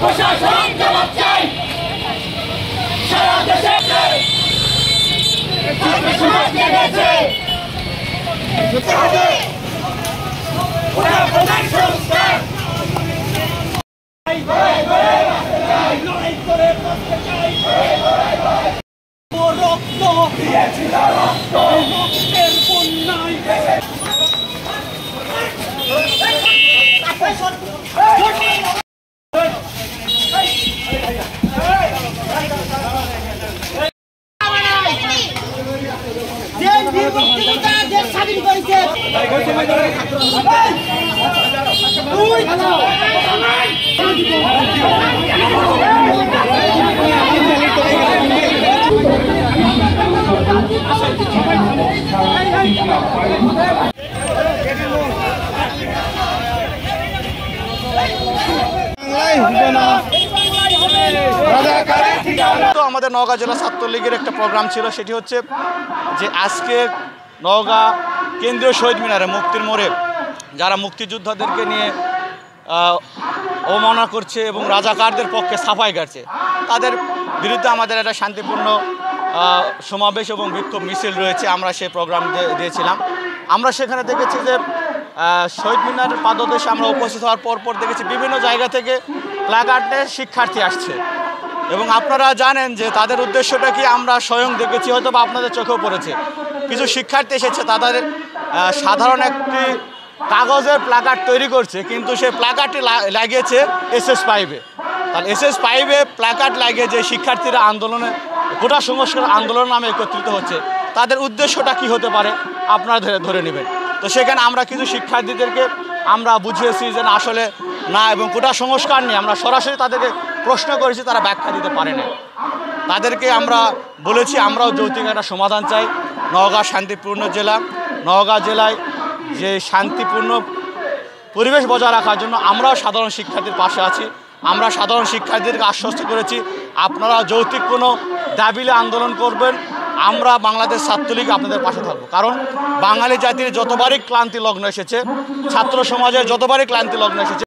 প্রশাসন জবাব চাই। সারা দেশে সমাজ জেগেছে। ওরা প্রধান সংস্কার রক্ত দিয়েছিল, রক্তের বন্যায় স্বাধীন করেছে। আমাদের নওগাঁ জেলা ছাত্রলীগের একটা প্রোগ্রাম ছিল, সেটি হচ্ছে যে আজকে নওগাঁ কেন্দ্রীয় শহীদ মিনারে মুক্তির মোড়ে যারা মুক্তিযোদ্ধাদেরকে নিয়ে অবমাননা করছে এবং রাজাকারদের পক্ষে সাফাই গাচ্ছে, তাদের বিরুদ্ধে আমাদের একটা শান্তিপূর্ণ সমাবেশ এবং বিক্ষোভ মিছিল রয়েছে। আমরা সেই প্রোগ্রাম দিয়েছিলাম। আমরা সেখানে দেখেছি যে শহীদ মিনারের পাদদেশে আমরা উপস্থিত হওয়ার পর দেখেছি বিভিন্ন জায়গা থেকে প্ল্যাকার্ডে শিক্ষার্থী আসছে এবং আপনারা জানেন যে তাদের উদ্দেশ্যটা কি আমরা স্বয়ং দেখেছি, হয়তো বা আপনাদের চোখেও পড়েছে। কিছু শিক্ষার্থী এসেছে, তাদের সাধারণ একটি কাগজের প্ল্যাকার্ড তৈরি করছে, কিন্তু সেই প্ল্যাকার্ডটি লাগিয়েছে SS5-এ। তাহলে SS5-এ প্ল্যাকার্ড লাগিয়ে যে শিক্ষার্থীরা আন্দোলনে কোটা সংস্কার আন্দোলন নামে একত্রিত হচ্ছে, তাদের উদ্দেশ্যটা কি হতে পারে আপনারা ধরে নেবেন। তো সেখানে আমরা কিছু শিক্ষার্থীদেরকে আমরা বুঝিয়েছি যে আসলে না, এবং কোটা সংস্কার নিয়ে আমরা সরাসরি তাদেরকে প্রশ্ন করেছি, তারা ব্যাখ্যা দিতে পারে না। তাদেরকে আমরা বলেছি আমরাও যৌক্তিক একটা সমাধান চাই। নওগাঁ শান্তিপূর্ণ জেলা, নওগাঁ জেলায় যে শান্তিপূর্ণ পরিবেশ বজায় রাখার জন্য আমরাও সাধারণ শিক্ষার্থীর পাশে আছি। আমরা সাধারণ শিক্ষার্থীদেরকে আশ্বস্ত করেছি আপনারা যৌক্তিক কোনো দাবিলে আন্দোলন করবেন, আমরা বাংলাদেশ ছাত্রলীগ আপনাদের পাশে থাকবো। কারণ বাঙালি জাতির যতবারই ক্লান্তি লগ্ন এসেছে, ছাত্র সমাজের যতবারই ক্লান্তি লগ্ন এসেছে,